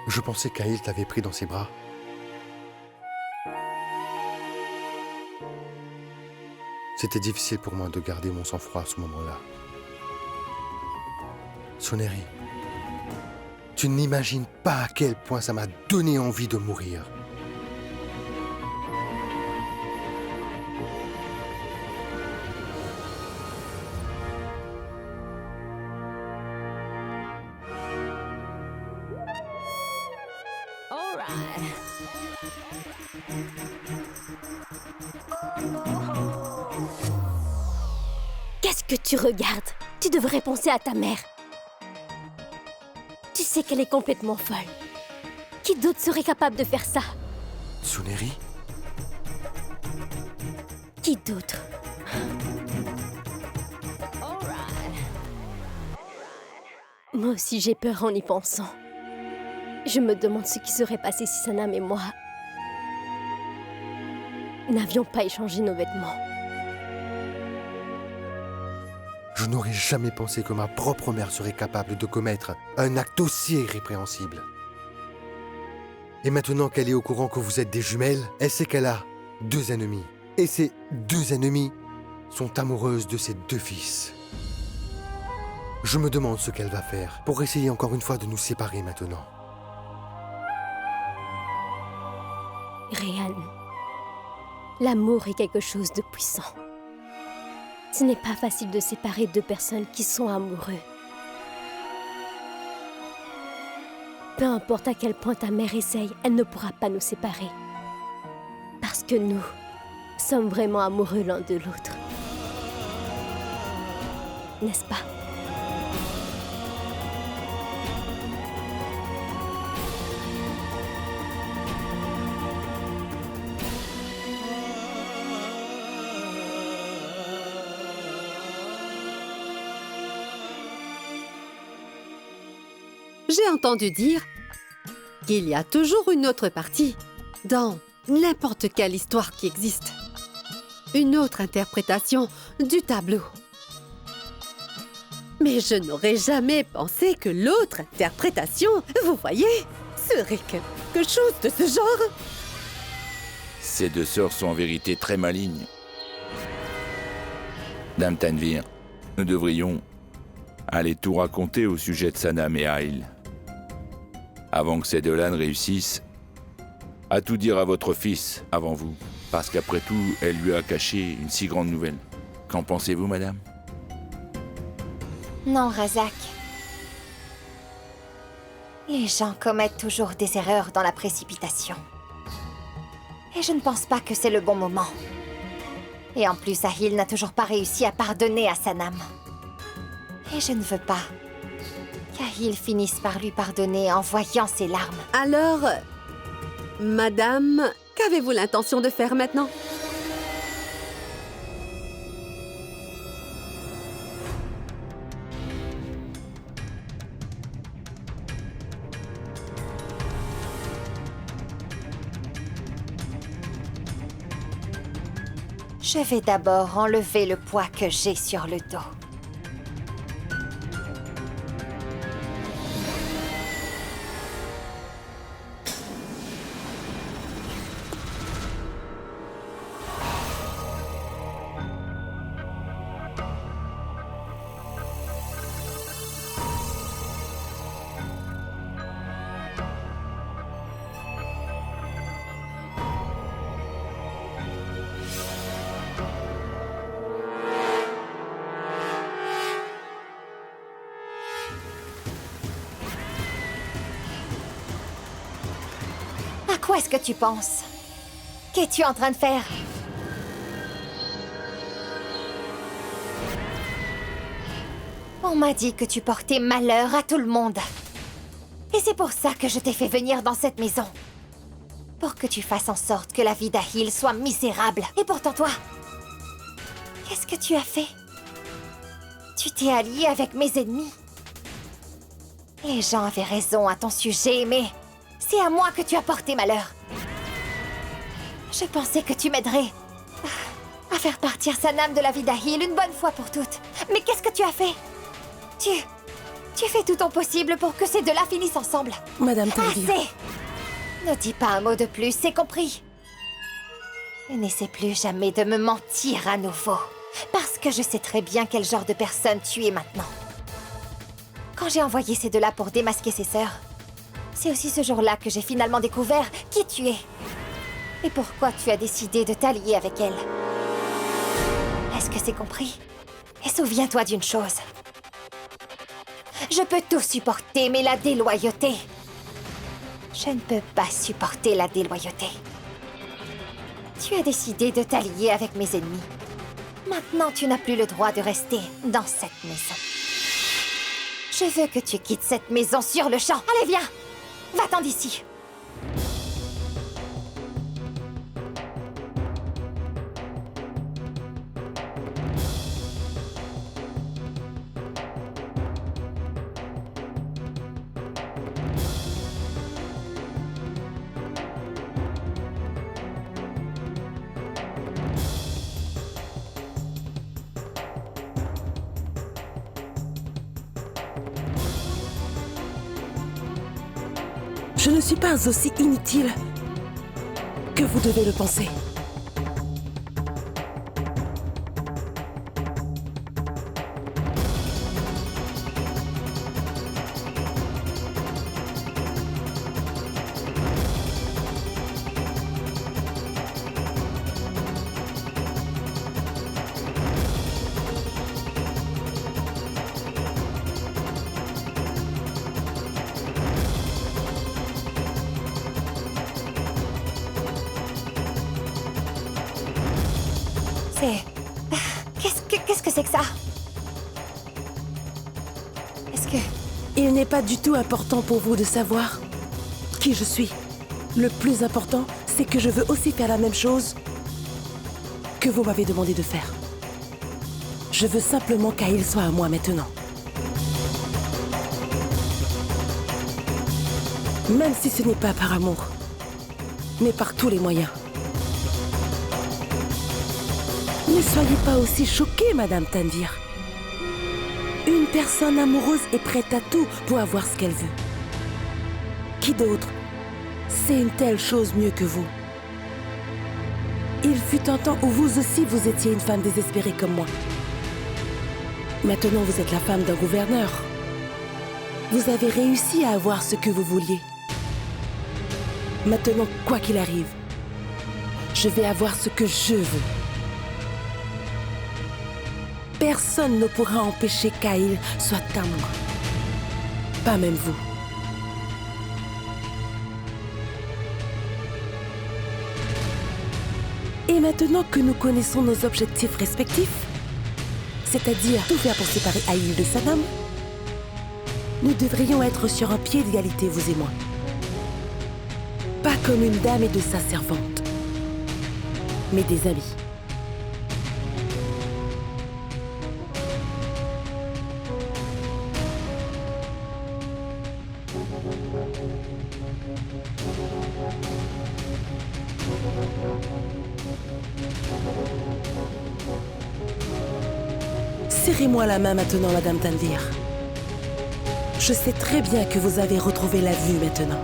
Je pensais qu'Ahil t'avait pris dans ses bras. C'était difficile pour moi de garder mon sang-froid à ce moment-là. Suneri, tu n'imagines pas à quel point ça m'a donné envie de mourir. Qu'est-ce que tu regardes? Tu devrais penser à ta mère. Tu sais qu'elle est complètement folle. Qui d'autre serait capable de faire ça? Suneri? Qui d'autre? Moi aussi j'ai peur en y pensant. Je me demande ce qui serait passé si Sanam et moi n'avions pas échangé nos vêtements. Je n'aurais jamais pensé que ma propre mère serait capable de commettre un acte aussi irrépréhensible. Et maintenant qu'elle est au courant que vous êtes des jumelles, elle sait qu'elle a 2 ennemis. Et ces 2 ennemis sont amoureuses de ses 2 fils. Je me demande ce qu'elle va faire pour essayer encore une fois de nous séparer maintenant. Rayhan, l'amour est quelque chose de puissant. Ce n'est pas facile de séparer 2 personnes qui sont amoureux. Peu importe à quel point ta mère essaye, elle ne pourra pas nous séparer. Parce que nous sommes vraiment amoureux l'un de l'autre. N'est-ce pas? J'ai entendu dire qu'il y a toujours une autre partie dans n'importe quelle histoire qui existe. Une autre interprétation du tableau. Mais je n'aurais jamais pensé que l'autre interprétation, vous voyez, serait quelque chose de ce genre. Ces 2 sœurs sont en vérité très malignes. Dame Tanvir, nous devrions aller tout raconter au sujet de Sanam et Ahil. Avant que ces 2-là ne réussissent à tout dire à votre fils avant vous. Parce qu'après tout, elle lui a caché une si grande nouvelle. Qu'en pensez-vous, madame? Non, Razak. Les gens commettent toujours des erreurs dans la précipitation. Et je ne pense pas que c'est le bon moment. Et en plus, Ahil n'a toujours pas réussi à pardonner à Sanam. Et je ne veux pas qu'Ahil finisse par lui pardonner en voyant ses larmes. Alors, madame, qu'avez-vous l'intention de faire maintenant? Je vais d'abord enlever le poids que j'ai sur le dos. À quoi est-ce que tu penses? Qu'es-tu en train de faire? On m'a dit que tu portais malheur à tout le monde. Et c'est pour ça que je t'ai fait venir dans cette maison. Pour que tu fasses en sorte que la vie d'Ahil soit misérable. Et pourtant toi, qu'est-ce que tu as fait? Tu t'es allié avec mes ennemis. Les gens avaient raison à ton sujet, mais C'est à moi que tu as porté malheur. Je pensais que tu m'aiderais à faire partir Sanam de la vie d'Ahil une bonne fois pour toutes. Mais qu'est-ce que tu as fait? Tu fais tout ton possible pour que ces deux-là finissent ensemble. Madame Tanvir. Assez! Ne dis pas un mot de plus, c'est compris. Et n'essaie plus jamais de me mentir à nouveau. Parce que je sais très bien quel genre de personne tu es maintenant. Quand j'ai envoyé ces deux-là pour démasquer ses sœurs, c'est aussi ce jour-là que j'ai finalement découvert qui tu es. Et pourquoi tu as décidé de t'allier avec elle. Est-ce que c'est compris? Et souviens-toi d'une chose. Je peux tout supporter, mais la déloyauté... Je ne peux pas supporter la déloyauté. Tu as décidé de t'allier avec mes ennemis. Maintenant, tu n'as plus le droit de rester dans cette maison. Je veux que tu quittes cette maison sur le champ. Allez, viens! Va-t'en d'ici. Je ne suis pas aussi inutile que vous devez le penser. Qu'est-ce que c'est que ça? Est-ce que... Il n'est pas du tout important pour vous de savoir qui je suis. Le plus important, c'est que je veux aussi faire la même chose que vous m'avez demandé de faire. Je veux simplement qu'Ahil soit à moi maintenant. Même si ce n'est pas par amour, mais par tous les moyens. Ne soyez pas aussi choquée, Madame Tanvir. Une personne amoureuse est prête à tout pour avoir ce qu'elle veut. Qui d'autre sait une telle chose mieux que vous? Il fut un temps où vous aussi vous étiez une femme désespérée comme moi. Maintenant, vous êtes la femme d'un gouverneur. Vous avez réussi à avoir ce que vous vouliez. Maintenant, quoi qu'il arrive, je vais avoir ce que je veux. Personne ne pourra empêcher qu'Ahil soit à moi. Pas même vous. Et maintenant que nous connaissons nos objectifs respectifs, c'est-à-dire tout faire pour séparer Ahil de Sanam, nous devrions être sur un pied d'égalité, vous et moi. Pas comme une dame et de sa servante, mais des amis. Serrez-moi la main maintenant, Madame Tanvir. Je sais très bien que vous avez retrouvé la vue maintenant.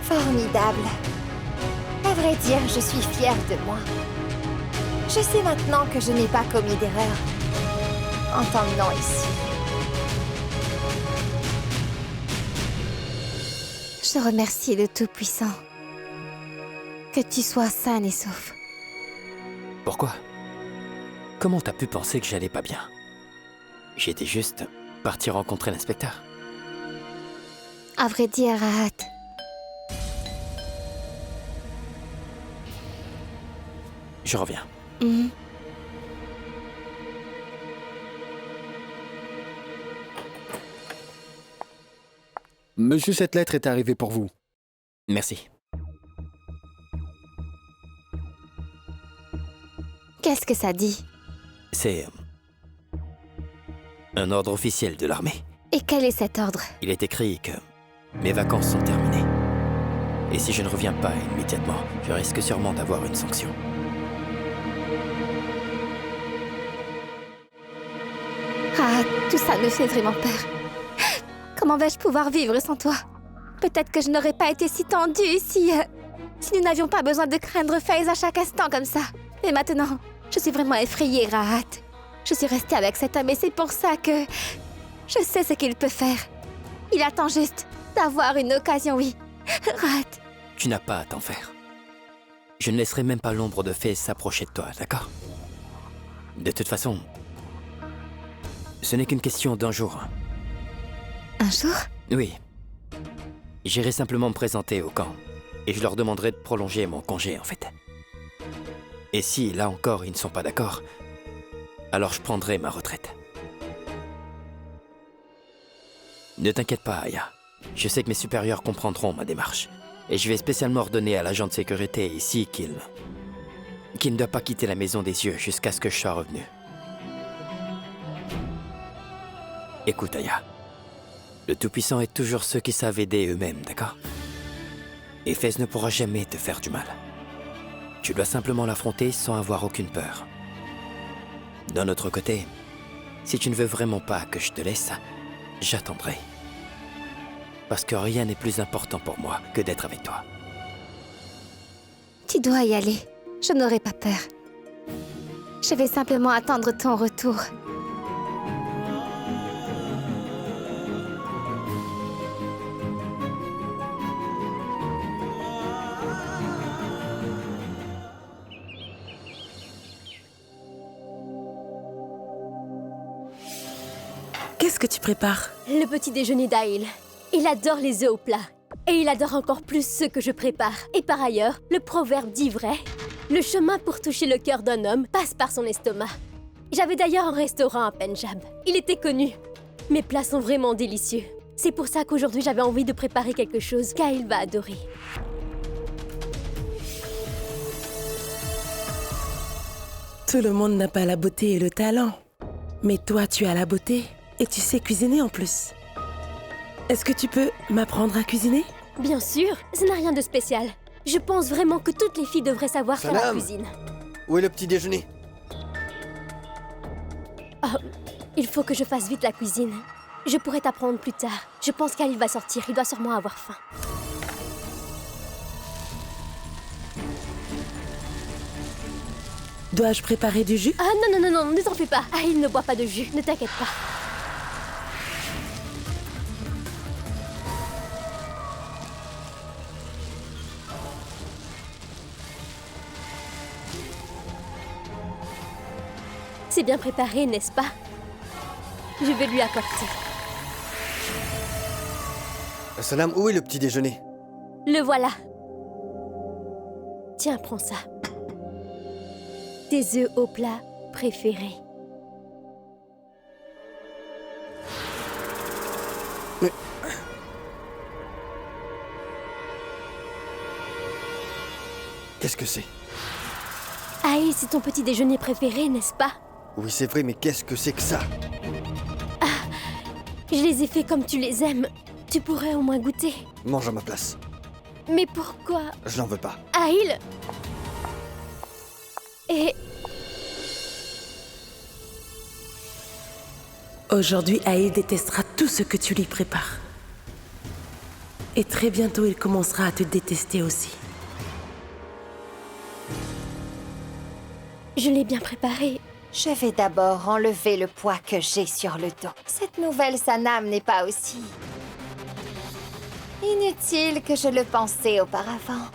Formidable. À vrai dire, je suis fière de moi. Je sais maintenant que je n'ai pas commis d'erreur en t'emmenant ici. Je te remercie le Tout-Puissant. Que tu sois sain et sauf. Pourquoi? Comment t'as pu penser que j'allais pas bien? J'étais juste parti rencontrer l'inspecteur. À vrai dire, Rahat, Je reviens. Monsieur, cette lettre est arrivée pour vous. Merci. Qu'est-ce que ça dit? C'est un ordre officiel de l'armée. Et quel est cet ordre? Il est écrit que mes vacances sont terminées. Et si je ne reviens pas immédiatement, je risque sûrement d'avoir une sanction. Ah, tout ça me fait vraiment peur. Comment vais-je pouvoir vivre sans toi? Peut-être que je n'aurais pas été si tendue si nous n'avions pas besoin de craindre Faiz à chaque instant comme ça. Et maintenant, je suis vraiment effrayée, Rahat. Je suis restée avec cet homme et c'est pour ça que je sais ce qu'il peut faire. Il attend juste d'avoir une occasion, oui. Rahat. Tu n'as pas à t'en faire. Je ne laisserai même pas l'ombre de Faiz s'approcher de toi, d'accord? De toute façon, ce n'est qu'une question d'un jour. Un jour? Oui. J'irai simplement me présenter au camp. Et je leur demanderai de prolonger mon congé, en fait. Et si, là encore, ils ne sont pas d'accord, alors je prendrai ma retraite. Ne t'inquiète pas, Aya. Je sais que mes supérieurs comprendront ma démarche. Et je vais spécialement ordonner à l'agent de sécurité ici qu'il ne doit pas quitter la maison des yeux jusqu'à ce que je sois revenu. Écoute, Aya. Le Tout-Puissant est toujours ceux qui savent aider eux-mêmes, d'accord? Et Faiz ne pourra jamais te faire du mal. Tu dois simplement l'affronter sans avoir aucune peur. D'un autre côté, si tu ne veux vraiment pas que je te laisse, j'attendrai. Parce que rien n'est plus important pour moi que d'être avec toi. Tu dois y aller. Je n'aurai pas peur. Je vais simplement attendre ton retour. Qu'est-ce que tu prépares? Le petit déjeuner d'Aïl. Il adore les œufs au plat. Et il adore encore plus ceux que je prépare. Et par ailleurs, le proverbe dit vrai. Le chemin pour toucher le cœur d'un homme passe par son estomac. J'avais d'ailleurs un restaurant à Pendjab. Il était connu. Mes plats sont vraiment délicieux. C'est pour ça qu'aujourd'hui j'avais envie de préparer quelque chose qu'Aïl va adorer. Tout le monde n'a pas la beauté et le talent. Mais toi, tu as la beauté et tu sais cuisiner en plus. Est-ce que tu peux m'apprendre à cuisiner? Bien sûr, ça n'a rien de spécial. Je pense vraiment que toutes les filles devraient savoir faire la Salam. cuisine. Où est le petit déjeuner? Oh, il faut que je fasse vite la cuisine. Je pourrais t'apprendre plus tard. Je pense qu'Aïl va sortir, il doit sûrement avoir faim. Dois-je préparer du jus? Ah non, ne t'en fais pas. Aïl ne boit pas de jus, ne t'inquiète pas. C'est bien préparé, n'est-ce pas? Je vais lui apporter. Salam, où est le petit déjeuner? Le voilà. Tiens, prends ça. Tes œufs au plat préférés. Mais... Qu'est-ce que c'est? Aïe, c'est ton petit déjeuner préféré, n'est-ce pas? Oui, c'est vrai, mais qu'est-ce que c'est que ça? Je les ai faits comme tu les aimes. Tu pourrais au moins goûter. Mange à ma place. Mais pourquoi? Je n'en veux pas. Aïl! Et... Aujourd'hui, Aïl détestera tout ce que tu lui prépares. Et très bientôt, il commencera à te détester aussi. Je l'ai bien préparé. Je vais d'abord enlever le poids que j'ai sur le dos. Cette nouvelle Sanam n'est pas aussi inutile que je le pensais auparavant.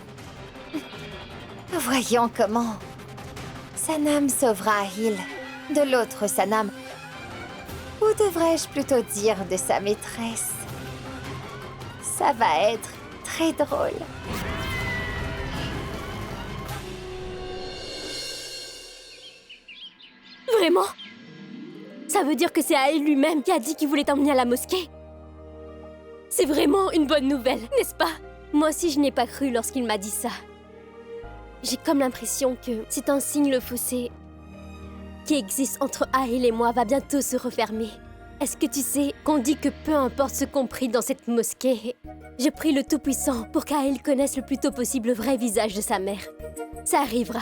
Voyons comment Sanam sauvera Aïl de l'autre Sanam. Ou devrais-je plutôt dire de sa maîtresse? Ça va être très drôle. Vraiment? Ça veut dire que c'est Aïl lui-même qui a dit qu'il voulait t'emmener à la mosquée? C'est vraiment une bonne nouvelle, n'est-ce pas? Moi aussi, je n'ai pas cru lorsqu'il m'a dit ça. J'ai comme l'impression que c'est un signe, le fossé qui existe entre Ahil et moi va bientôt se refermer. Est-ce que tu sais qu'on dit que peu importe ce qu'on prie dans cette mosquée, je prie le Tout-Puissant pour qu'Ahil connaisse le plus tôt possible le vrai visage de sa mère. Ça arrivera.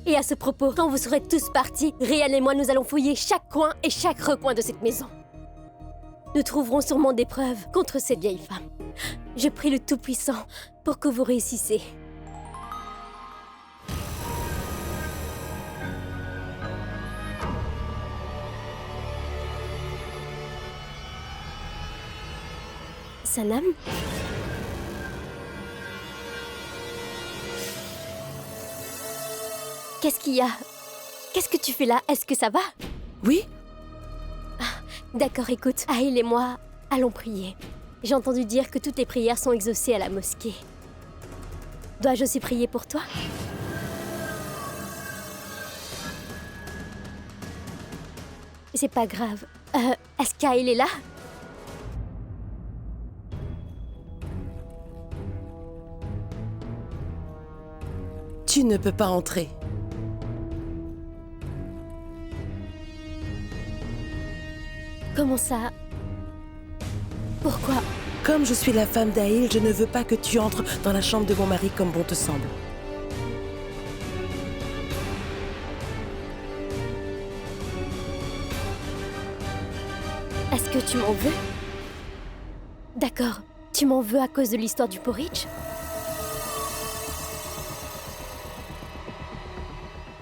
Et à ce propos, quand vous serez tous partis, Rian et moi, nous allons fouiller chaque coin et chaque recoin de cette maison. Nous trouverons sûrement des preuves contre cette vieille femme. Je prie le Tout-Puissant pour que vous réussissiez. Sanam? Qu'est-ce qu'il y a? Qu'est-ce que tu fais là? Est-ce que ça va? Oui? D'accord, écoute, Ahil et moi, allons prier. J'ai entendu dire que toutes les prières sont exaucées à la mosquée. Dois-je aussi prier pour toi? C'est pas grave. Est-ce qu'Ahil est là? Tu ne peux pas entrer. Comment ça? Pourquoi? Comme je suis la femme d'Ahil, je ne veux pas que tu entres dans la chambre de mon mari comme bon te semble. Est-ce que tu m'en veux? D'accord. Tu m'en veux à cause de l'histoire du porridge?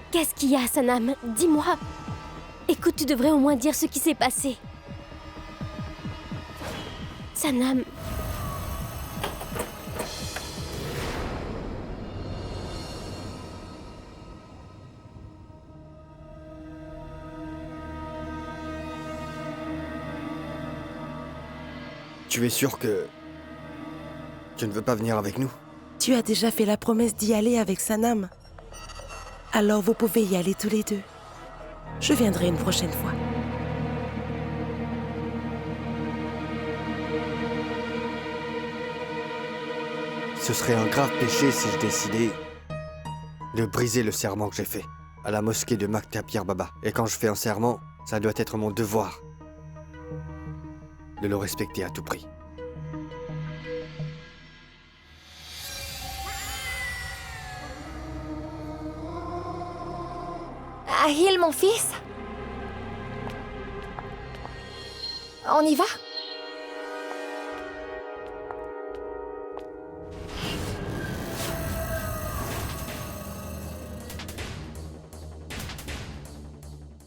Qu'est-ce qu'il y a, Sanam? Dis-moi. Écoute, tu devrais au moins dire ce qui s'est passé. Sanam. Tu es sûr que... tu ne veux pas venir avec nous? Tu as déjà fait la promesse d'y aller avec Sanam. Alors vous pouvez y aller tous les deux. Je viendrai une prochaine fois. Ce serait un grave péché si je décidais de briser le serment que j'ai fait à la mosquée de Makta Pierre Baba. Et quand je fais un serment, ça doit être mon devoir de le respecter à tout prix. Ahil, mon fils? On y va?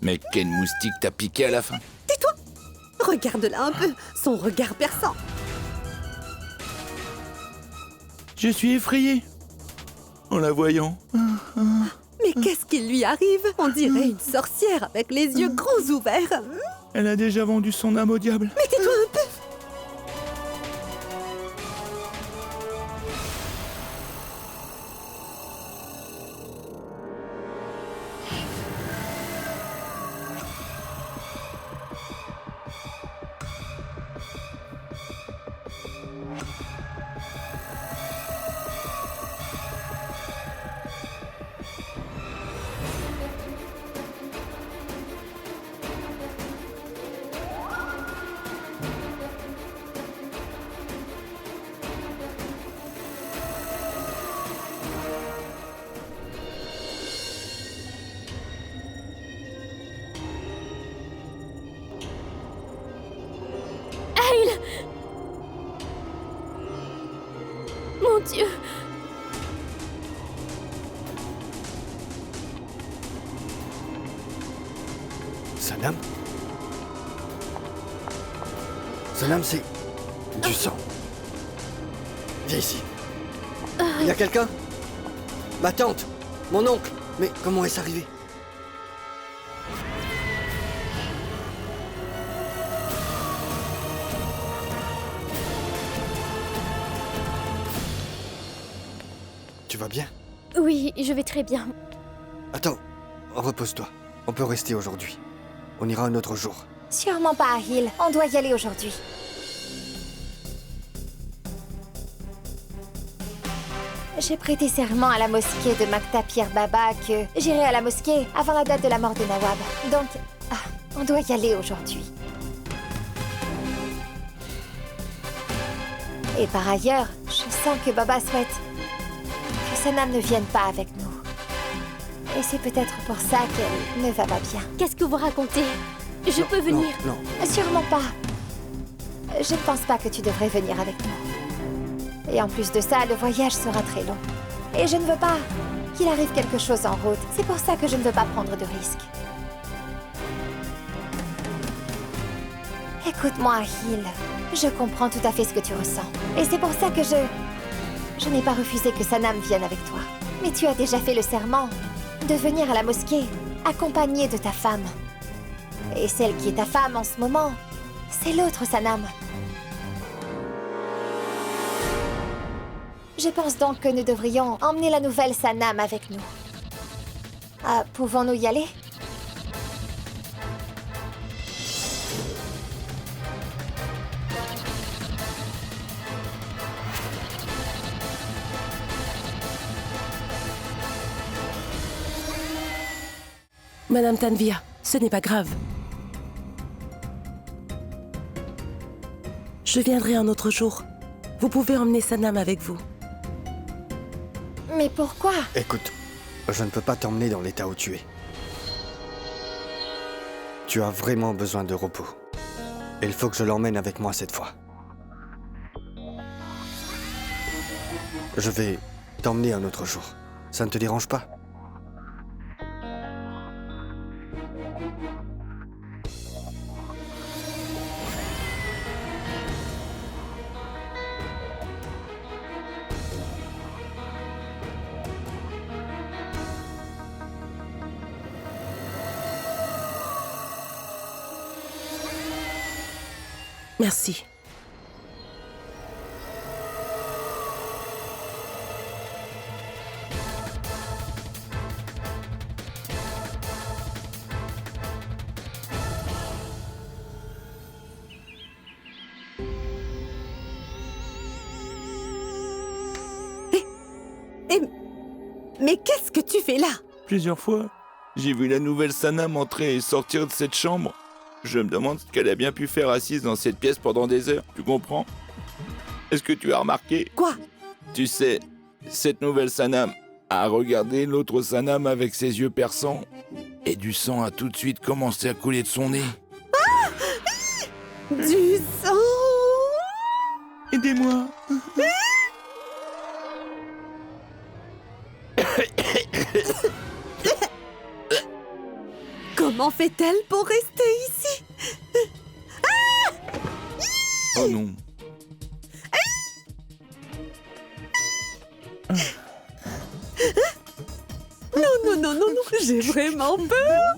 Mais quel moustique t'a piqué à la fin? Tais-toi! Regarde-la un peu, son regard perçant. Je suis effrayé en la voyant. Mais qu'est-ce qui lui arrive? On dirait une sorcière avec les yeux grands ouverts. Elle a déjà vendu son âme au diable. Mais tais-toi un peu! Mon Dieu! Sanam? Sanam, c'est du sang. Viens ici. Il y a quelqu'un? Ma tante, mon oncle. Mais comment est-ce arrivé? Tu vas bien? Oui, je vais très bien. Attends, repose-toi. On peut rester aujourd'hui. On ira un autre jour. Sûrement pas, Ahil. On doit y aller aujourd'hui. J'ai prêté serment à la mosquée de Makta Pir Baba que j'irai à la mosquée avant la date de la mort de Nawab. Donc, on doit y aller aujourd'hui. Et par ailleurs, je sens que Baba souhaite que Sanam ne vienne pas avec nous. Et c'est peut-être pour ça qu'elle ne va pas bien. Qu'est-ce que vous racontez? Je peux venir. Non, Sûrement pas. Je ne pense pas que tu devrais venir avec nous. Et en plus de ça, le voyage sera très long. Et je ne veux pas qu'il arrive quelque chose en route. C'est pour ça que je ne veux pas prendre de risques. Écoute-moi, Hill. Je comprends tout à fait ce que tu ressens. Et c'est pour ça que je n'ai pas refusé que Sanam vienne avec toi. Mais tu as déjà fait le serment de venir à la mosquée, accompagnée de ta femme. Et celle qui est ta femme en ce moment, c'est l'autre Sanam. Je pense donc que nous devrions emmener la nouvelle Sanam avec nous. Pouvons-nous y aller? Madame Tanvir, ce n'est pas grave. Je viendrai un autre jour. Vous pouvez emmener Sanam avec vous. Mais pourquoi? écoute, je ne peux pas t'emmener dans l'état où tu es. Tu as vraiment besoin de repos. Il faut que je l'emmène avec moi cette fois. Je vais t'emmener un autre jour. Ça ne te dérange pas? Merci. Mais qu'est-ce que tu fais là? Plusieurs fois, j'ai vu la nouvelle Sanam entrer et sortir de cette chambre. Je me demande ce qu'elle a bien pu faire assise dans cette pièce pendant des heures, tu comprends? Est-ce que tu as remarqué? Quoi? Tu sais, cette nouvelle Sanam a regardé l'autre Sanam avec ses yeux perçants et du sang a tout de suite commencé à couler de son nez. Du sang? Aidez-moi! Comment fait-elle pour rester ici? Oh non! Non, j'ai vraiment peur.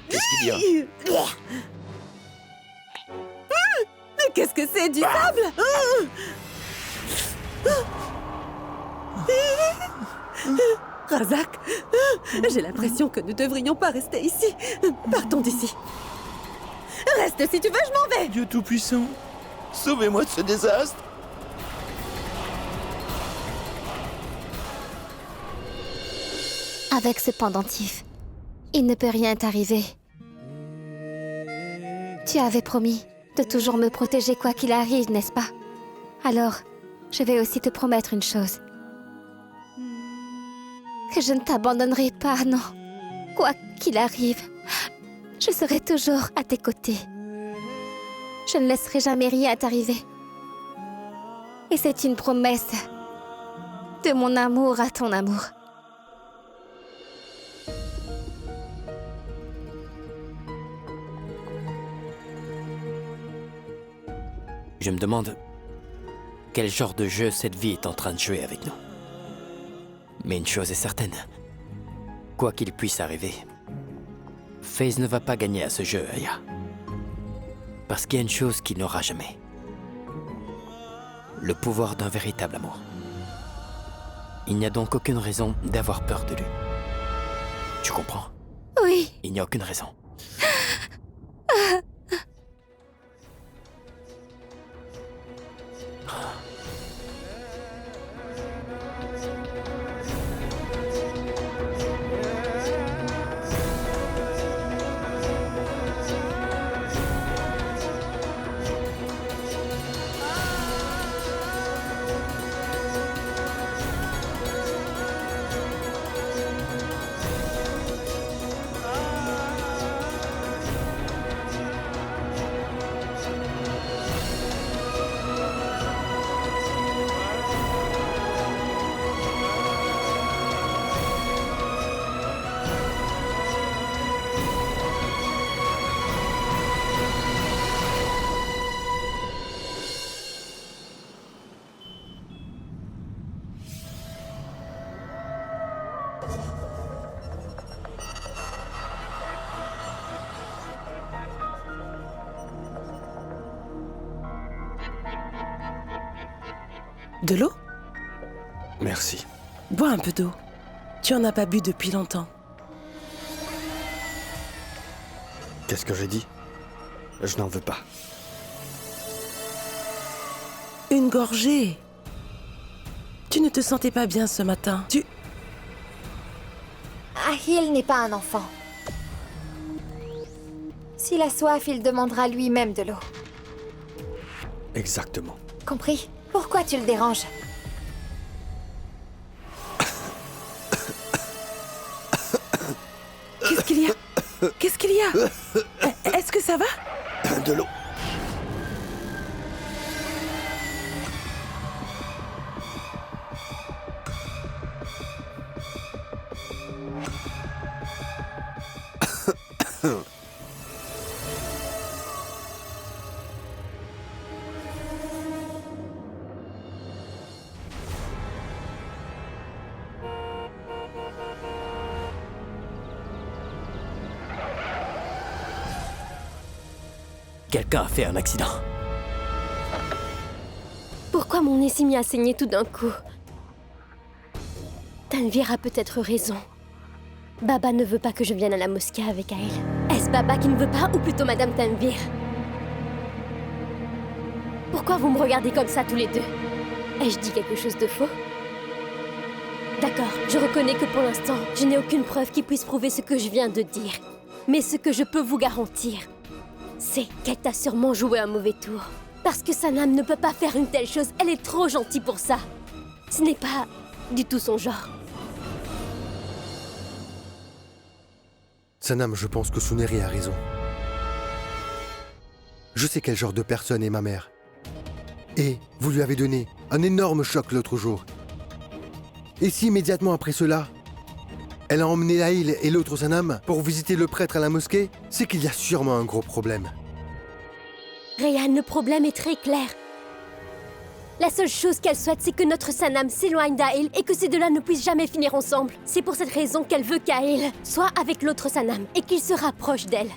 Qu'est-ce qu'il y a? Qu'est-ce que c'est, du sable? Razak, j'ai l'impression que nous ne devrions pas rester ici. Partons d'ici. Reste si tu veux, je m'en vais. Dieu Tout-Puissant, sauvez-moi de ce désastre! Avec ce pendentif, il ne peut rien t'arriver. Tu avais promis de toujours me protéger quoi qu'il arrive, n'est-ce pas? Alors, je vais aussi te promettre une chose. Que je ne t'abandonnerai pas, non. Quoi qu'il arrive, je serai toujours à tes côtés. Je ne laisserai jamais rien t'arriver. Et c'est une promesse de mon amour à ton amour. Je me demande quel genre de jeu cette vie est en train de jouer avec nous. Mais une chose est certaine. Quoi qu'il puisse arriver, FaZe ne va pas gagner à ce jeu, Aya. Parce qu'il y a une chose qu'il n'aura jamais. Le pouvoir d'un véritable amour. Il n'y a donc aucune raison d'avoir peur de lui. Tu comprends? Oui. Il n'y a aucune raison. De l'eau? Merci. Bois un peu d'eau. Tu en as pas bu depuis longtemps. Qu'est-ce que j'ai dit? Je n'en veux pas. Une gorgée. Tu ne te sentais pas bien ce matin. Ahil n'est pas un enfant. S'il a soif, il demandera lui-même de l'eau. Exactement. Compris? Pourquoi tu le déranges? Qu'est-ce qu'il y a? Qu'est-ce qu'il y a? Est-ce que ça va? De l'eau. Quelqu'un a fait un accident. Pourquoi mon nez s'est mis à saigner tout d'un coup? Tanvir a peut-être raison. Baba ne veut pas que je vienne à la mosquée avec Ahil. Est-ce Baba qui ne veut pas ou plutôt Madame Tanvir? Pourquoi vous me regardez comme ça tous les deux? Ai-je dit quelque chose de faux? D'accord, je reconnais que pour l'instant, je n'ai aucune preuve qui puisse prouver ce que je viens de dire. Mais ce que je peux vous garantir, c'est qu'elle t'a sûrement joué un mauvais tour. Parce que Sanam ne peut pas faire une telle chose, elle est trop gentille pour ça. Ce n'est pas du tout son genre. Sanam, je pense que Suneri a raison. Je sais quel genre de personne est ma mère. Et vous lui avez donné un énorme choc l'autre jour. Et si immédiatement après cela, elle a emmené Ahil et l'autre Sanam pour visiter le prêtre à la mosquée, c'est qu'il y a sûrement un gros problème. Rayhan, le problème est très clair. La seule chose qu'elle souhaite, c'est que notre Sanam s'éloigne d'Ahil et que ces deux-là ne puissent jamais finir ensemble. C'est pour cette raison qu'elle veut qu'Ahil soit avec l'autre Sanam et qu'il se rapproche d'elle.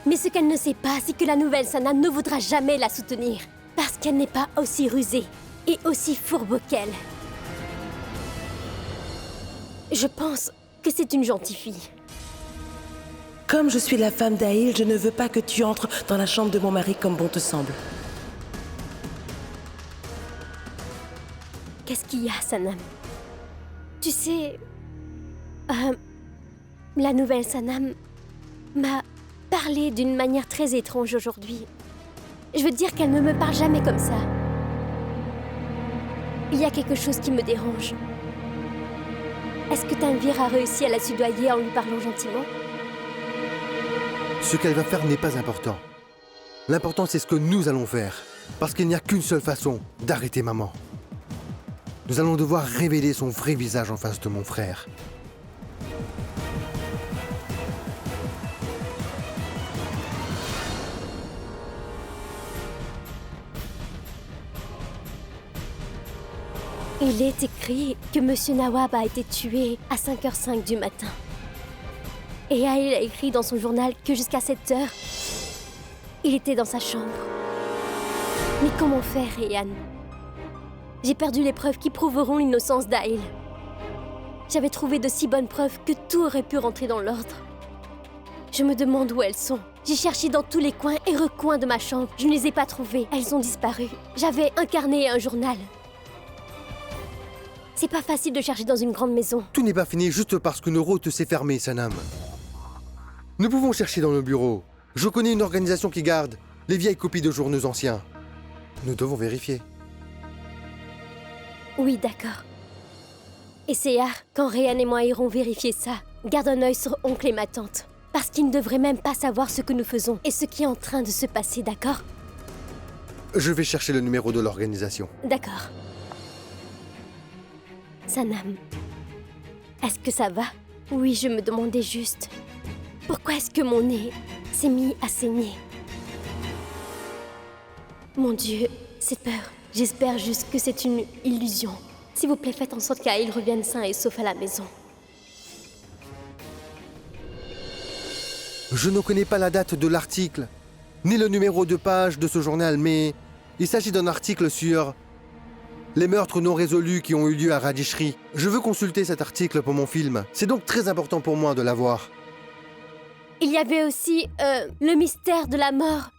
Mais ce qu'elle ne sait pas, c'est que la nouvelle Sanam ne voudra jamais la soutenir. Parce qu'elle n'est pas aussi rusée et aussi fourbe qu'elle. Je pense que c'est une gentille fille. Comme je suis la femme d'Ahil, je ne veux pas que tu entres dans la chambre de mon mari comme bon te semble. Qu'est-ce qu'il y a, Sanam? Tu sais... la nouvelle Sanam m'a parlé d'une manière très étrange aujourd'hui. Je veux dire qu'elle ne me parle jamais comme ça. Il y a quelque chose qui me dérange. Est-ce que Tanvir a réussi à la soudoyer en lui parlant gentiment? Ce qu'elle va faire n'est pas important. L'important, c'est ce que nous allons faire. Parce qu'il n'y a qu'une seule façon d'arrêter maman. Nous allons devoir révéler son vrai visage en face de mon frère. Il est écrit que Monsieur Nawab a été tué à 5h05 du matin. Et Ahil a écrit dans son journal que jusqu'à cette heure, Il était dans sa chambre. Mais comment faire, Ryan? J'ai perdu les preuves qui prouveront l'innocence d'Aïl. J'avais trouvé de si bonnes preuves que tout aurait pu rentrer dans l'ordre. Je me demande où elles sont. J'ai cherché dans tous les coins et recoins de ma chambre. Je ne les ai pas trouvées. Elles ont disparu. J'avais un carnet et un journal. C'est pas facile de chercher dans une grande maison. Tout n'est pas fini juste parce qu'une route s'est fermée, Sanam. Nous pouvons chercher dans nos bureaux. Je connais une organisation qui garde les vieilles copies de journaux anciens. Nous devons vérifier. Oui, d'accord. Et Seyar, quand Ryan et moi irons vérifier ça, garde un œil sur oncle et ma tante. Parce qu'ils ne devraient même pas savoir ce que nous faisons et ce qui est en train de se passer, d'accord? Je vais chercher le numéro de l'organisation. D'accord. Sanam, est-ce que ça va? Oui, je me demandais juste... Pourquoi est-ce que mon nez s'est mis à saigner? Mon Dieu, c'est peur. J'espère juste que c'est une illusion. S'il vous plaît, faites en sorte qu'Aïl revienne sain et sauf à la maison. Je ne connais pas la date de l'article, ni le numéro de page de ce journal, mais il s'agit d'un article sur les meurtres non résolus qui ont eu lieu à Rajeshri. Je veux consulter cet article pour mon film. C'est donc très important pour moi de l'avoir. Il y avait aussi le mystère de la mort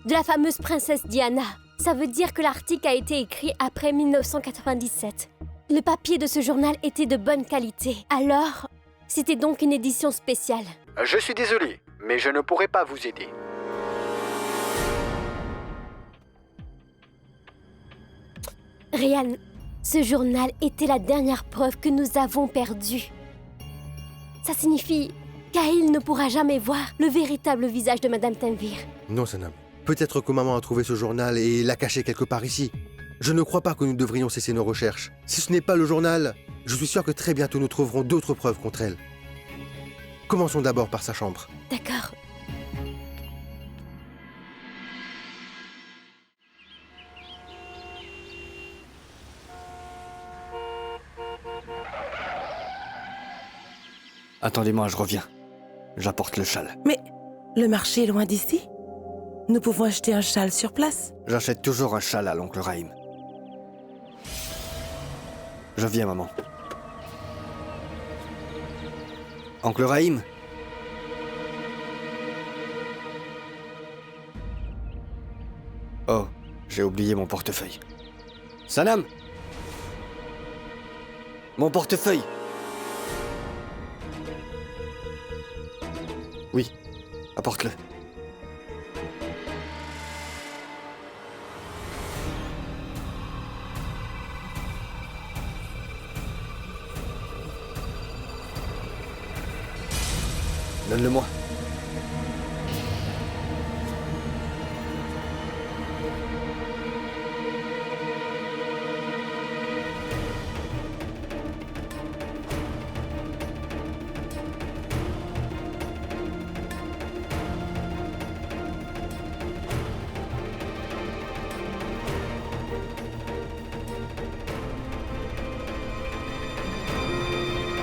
de la fameuse princesse Diana. Ça veut dire que l'article a été écrit après 1997. Le papier de ce journal était de bonne qualité. Alors, c'était donc une édition spéciale. Je suis désolé, mais je ne pourrai pas vous aider. Ryan, ce journal était la dernière preuve que nous avons perdue. Ça signifie qu'Aïl ne pourra jamais voir le véritable visage de Madame Tanvir. Non, Sanam. Peut-être que maman a trouvé ce journal et l'a caché quelque part ici. Je ne crois pas que nous devrions cesser nos recherches. Si ce n'est pas le journal, je suis sûr que très bientôt nous trouverons d'autres preuves contre elle. Commençons d'abord par sa chambre. D'accord. Attendez-moi, je reviens. J'apporte le châle. Mais le marché est loin d'ici. Nous pouvons acheter un châle sur place. J'achète toujours un châle à l'oncle Rahim. Je viens, maman. Oncle Rahim? Oh, j'ai oublié mon portefeuille. Sanam! Mon portefeuille! Oui, apporte-le. Donne-le-moi.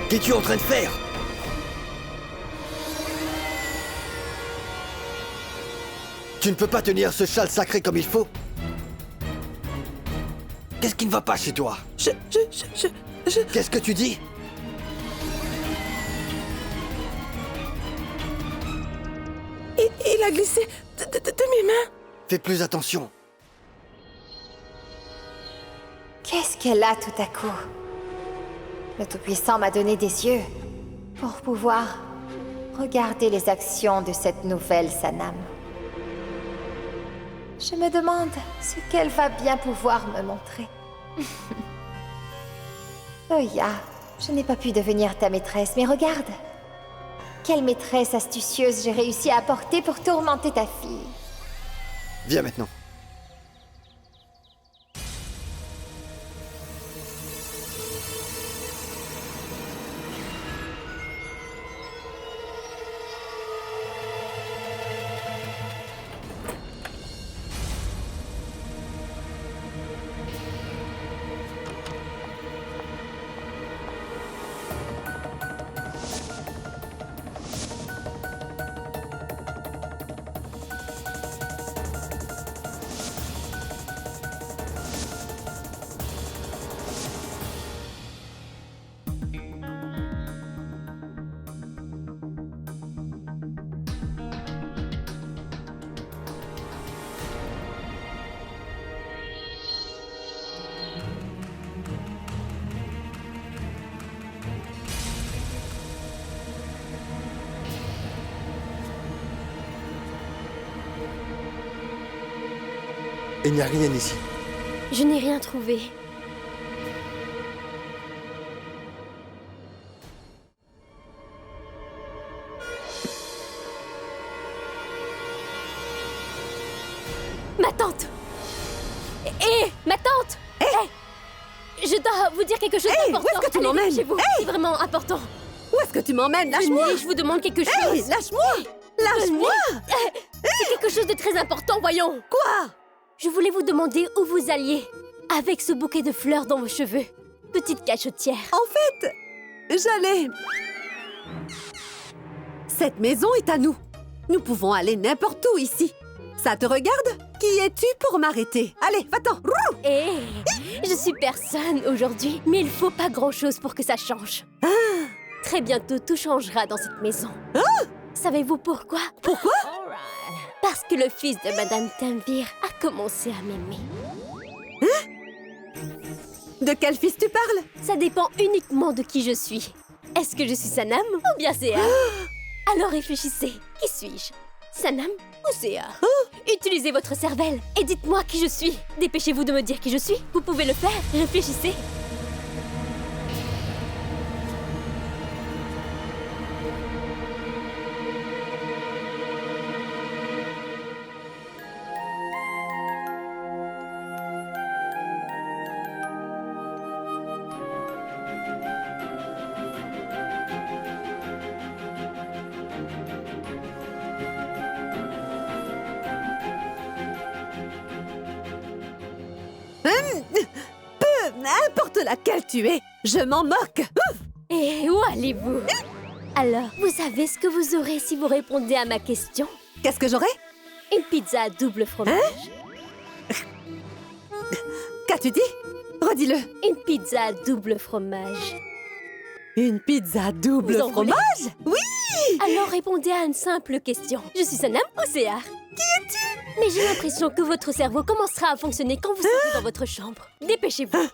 Qu'es-tu en train de faire? Tu ne peux pas tenir ce châle sacré comme il faut? Qu'est-ce qui ne va pas chez toi? Qu'est-ce que tu dis? Il a glissé de mes mains. Fais plus attention. Qu'est-ce qu'elle a tout à coup? Le Tout-Puissant m'a donné des yeux pour pouvoir regarder les actions de cette nouvelle Sanam. Je me demande ce qu'elle va bien pouvoir me montrer. Oya, je n'ai pas pu devenir ta maîtresse, mais regarde. Quelle maîtresse astucieuse j'ai réussi à apporter pour tourmenter ta fille. Viens maintenant. Il n'y a rien ici. Je n'ai rien trouvé. Ma tante! Ma tante! Je dois vous dire quelque chose d'important. Où est-ce que tu m'emmènes? Chez vous, c'est vraiment important. Où est-ce que tu m'emmènes? Lâche-moi! Venez, je vous demande quelque chose. Hey, lâche-moi! Lâche-moi! C'est quelque chose de très important, voyons. Quoi? Je voulais vous demander où vous alliez, avec ce bouquet de fleurs dans vos cheveux. Petite cachotière. En fait, j'allais... Cette maison est à nous. Nous pouvons aller n'importe où ici. Ça te regarde? Qui es-tu pour m'arrêter? Allez, va-t'en! Je suis personne aujourd'hui, mais il faut pas grand-chose pour que ça change. Très bientôt, tout changera dans cette maison. Savez-vous pourquoi? Pourquoi? Parce que le fils de Madame Tanvir a commencé à m'aimer. De quel fils tu parles? Ça dépend uniquement de qui je suis. Est-ce que je suis Sanam ou bien Sear? Alors réfléchissez. Qui suis-je? Sanam ou Sear? Utilisez votre cervelle et dites-moi qui je suis. Dépêchez-vous de me dire qui je suis. Vous pouvez le faire. Réfléchissez. N'importe laquelle tu es, je m'en moque. Et où allez-vous? Alors, vous savez ce que vous aurez si vous répondez à ma question? Qu'est-ce que j'aurai? Une pizza à double fromage. Qu'as-tu dit? Redis-le. Une pizza à double fromage. Une pizza double Vous en voulez? fromage? Oui! Alors répondez à une simple question. Je suis Sanam ou Sear? Qui es-tu? Mais j'ai l'impression que votre cerveau commencera à fonctionner quand vous serez dans votre chambre. Dépêchez-vous.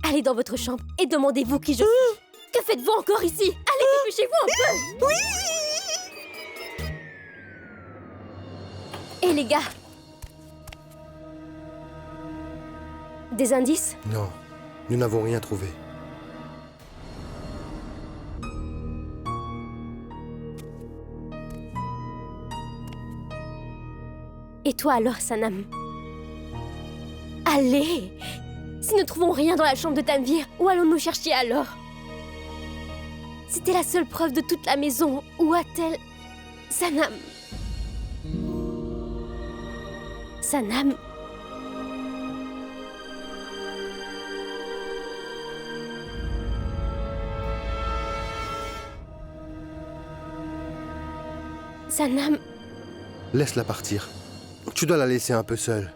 Allez dans votre chambre et demandez-vous qui je suis. Que faites-vous encore ici? Allez, dépêchez-vous un peu. Oui! Et les gars? Des indices? Non, nous n'avons rien trouvé. Et toi alors, Sanam? Allez! Si nous trouvons rien dans la chambre de Tanvir, où allons-nous chercher alors? C'était la seule preuve de toute la maison. Où a-t-elle... Sanam? Sanam? Sanam? Laisse-la partir. Tu dois la laisser un peu seule.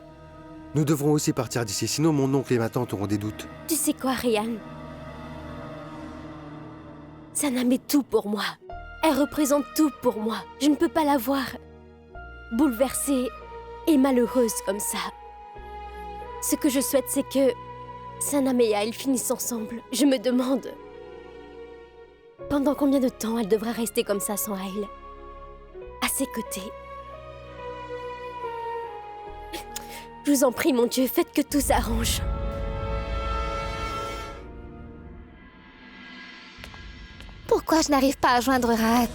Nous devrons aussi partir d'ici, sinon mon oncle et ma tante auront des doutes. Tu sais quoi, Ryan? Sanam est tout pour moi. Elle représente tout pour moi. Je ne peux pas la voir bouleversée et malheureuse comme ça. Ce que je souhaite, c'est que Sanam et Yael finissent ensemble. Je me demande pendant combien de temps elle devra rester comme ça sans Yael, à ses côtés. Je vous en prie, mon Dieu, faites que tout s'arrange. Pourquoi je n'arrive pas à joindre Rahat?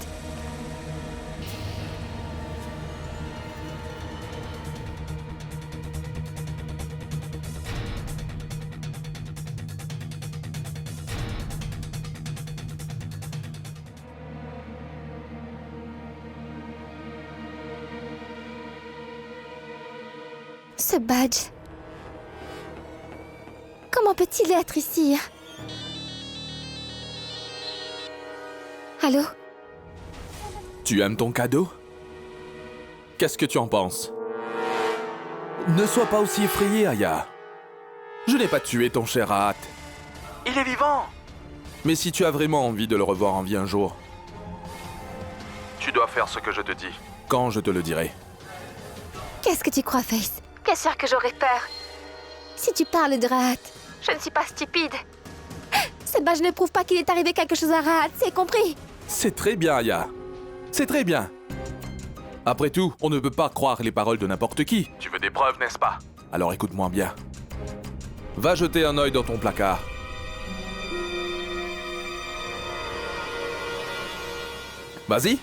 Ce badge... Comment peut-il être ici? Allô? Tu aimes ton cadeau? Qu'est-ce que tu en penses? Ne sois pas aussi effrayé, Aya. Je n'ai pas tué ton cher Rahat. Il est vivant! Mais si tu as vraiment envie de le revoir en vie un jour, tu dois faire ce que je te dis, quand je te le dirai. Qu'est-ce que tu crois, Face? Bien sûr que j'aurais peur. Si tu parles de Rahat, je ne suis pas stupide. Ce badge ne prouve pas qu'il est arrivé quelque chose à Rahat, c'est compris? C'est très bien, Aya. C'est très bien. Après tout, on ne peut pas croire les paroles de n'importe qui. Tu veux des preuves, n'est-ce pas? Alors écoute-moi bien. Va jeter un œil dans ton placard. Vas-y.